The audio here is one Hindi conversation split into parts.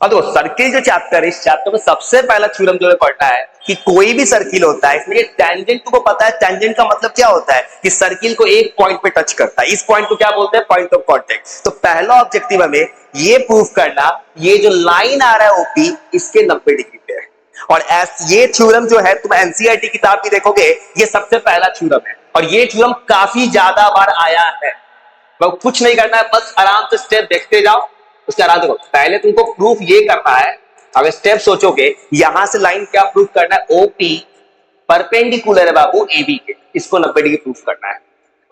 अब देखो सर्किल जो चैप्टर है, इस चैप्टर में सबसे पहला थ्योरम जो है पढ़ना है कि कोई भी सर्किल होता है इसमें टेंजेंट को पता है। टेंजेंट का मतलब क्या होता है कि सर्किल को एक पॉइंट पे टच करता है। इस पॉइंट को क्या बोलते हैं? Point of contact. तो पहला ऑब्जेक्टिव हमें ये प्रूफ करना, ये जो लाइन आ रहा है ओपी, इसके 90 डिग्री पे है। और ये थ्योरम जो है तुम एनसीईआरटी किताब भी देखोगे, ये सबसे पहला थ्योरम है और ये थ्योरम काफी ज्यादा बार आया है। तो कुछ नहीं करना है, बस आराम से स्टेप देखते जाओ, उसके आराम देखो। पहले तुमको प्रूफ ये करना है, अगर स्टेप सोचोगे यहां से लाइन क्या प्रूफ करना है, ओपी परपेंडिकुलर है बाबू एबी के, इसको 90 डिग्री प्रूफ करना है।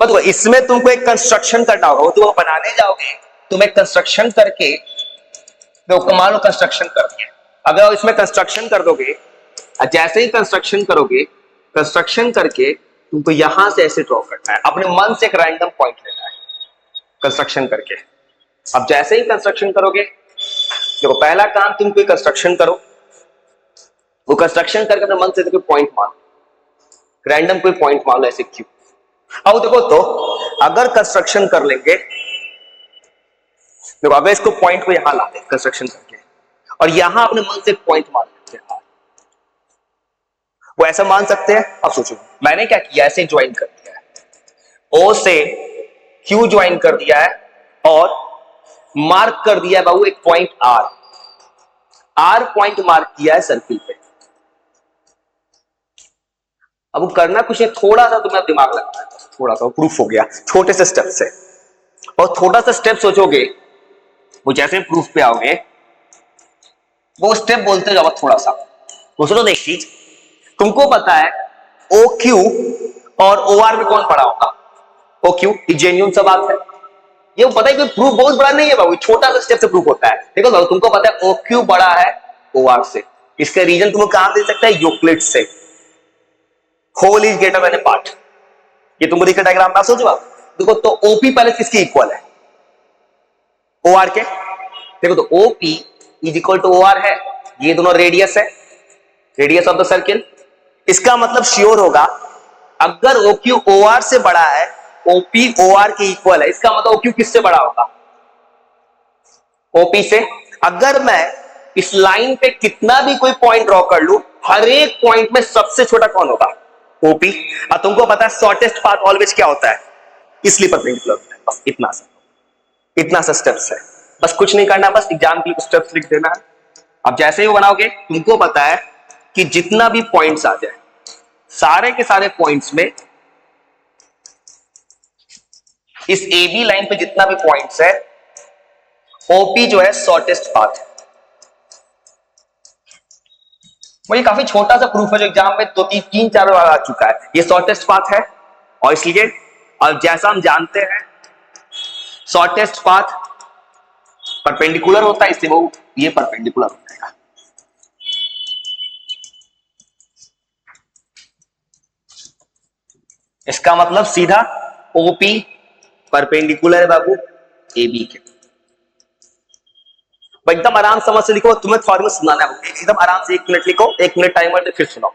मतलब इसमें तुमको एक कंस्ट्रक्शन करना होगा, तुम बनाने जाओगे, तुम एक कंस्ट्रक्शन करके, तो मान लो कंस्ट्रक्शन कर दिया, अगर इसमें कंस्ट्रक्शन कर दोगे, जैसे ही कंस्ट्रक्शन करोगे, कंस्ट्रक्शन करके तुमको यहां से ऐसे ड्रॉ करना है, अपने मन से एक रैंडम पॉइंट लेना है कंस्ट्रक्शन करके। अब जैसे ही कंस्ट्रक्शन करोगे, देखो पहला काम तुम कोई कंस्ट्रक्शन करो, वो कंस्ट्रक्शन करके अपने मन से कोई पॉइंट मान, रैंडम कोई पॉइंट मान लो, ऐसे क्यों। अब देखो तो अगर कंस्ट्रक्शन कर लेंगे, देखो अगर इसको पॉइंट को यहां लाते कंस्ट्रक्शन करके और यहां अपने मन से एक पॉइंट मान लेते हैं, वो ऐसा मान सकते हैं। अब सोचो मैंने क्या किया, ऐसे ज्वाइन कर दिया है, ओ से क्यू ज्वाइन कर दिया है और मार्क कर दिया है बाबू एक point R. R point mark किया है सर्किल पे। अब वो करना कुछ है, थोड़ा सा तुम्हें दिमाग लगता है, थोड़ा सा प्रूफ हो गया छोटे से स्टेप से। और थोड़ा सा स्टेप सोचोगे, वो जैसे प्रूफ पे आओगे, वो स्टेप बोलते जाओ थोड़ा सा। वो सुनो एक चीज, तुमको पता है ओ क्यू और ओ आर में कौन बड़ा होगा? O Q. जेन्युइन सा बात है, ये पता है कि प्रूफ बहुत बड़ा नहीं है बाबू, छोटा सा स्टेप से प्रूफ होता है। देखो बाबू तुमको पता है ओ क्यू बड़ा है ओ आर से, इसका रीजन तुमको कहां दे सकता है? यूक्लिड से, whole is greater than a part. ये तुमको दिखा डायग्राम ना सोचो आप। देखो तो ओपी पहले किसके इक्वल है? ओ आर के। देखो तो OP is equal to O R है, ये दोनों रेडियस है, रेडियस ऑफ द सर्किल। इसका मतलब श्योर होगा अगर ओ क्यू ओ आर से बड़ा है, ओपी ओ आर के इक्वल है, इसका मतलब ओक्यू किससे बड़ा होगा? ओपी से। अगर मैं इस लाइन पे कितना भी कोई पॉइंट ड्रॉ कर लूं, हर एक पॉइंट में सबसे छोटा कौन होगा? ओपी। और तुमको पता है शॉर्टेस्ट पाथ ऑलवेज क्या होता है? इसलिए परपेंडिकुलर होता है। बस इतना सा स्टेप्स है, बस कुछ नहीं करना, बस एग्जाम के लिए स्टेप्स लिख देना है। अब जैसे ही वो बनाओगे, तुमको पता है कि जितना भी पॉइंट्स आ जाए, सारे के सारे पॉइंट्स में इस ए बी लाइन पे जितना भी पॉइंट्स है, ओपी जो है शॉर्टेस्ट पाथ है। वो ये काफी छोटा सा प्रूफ है जो एग्जाम में 2-3-4 बार आ चुका है। ये शॉर्टेस्ट पाथ है और इसलिए, और जैसा हम जानते हैं शॉर्टेस्ट पाथ परपेंडिकुलर होता है, इसलिए वो ये परपेंडिकुलर हो जाएगा। इसका मतलब सीधा ओपी परपेंडिकुलर है बाबू ए बी के। एकदम आराम समझ से लिखो, तुम्हें फॉर्मूला सुनाना है, एकदम आराम से 1 मिनट लिखो, 1 मिनट टाइमर दे, फिर सुनाओ।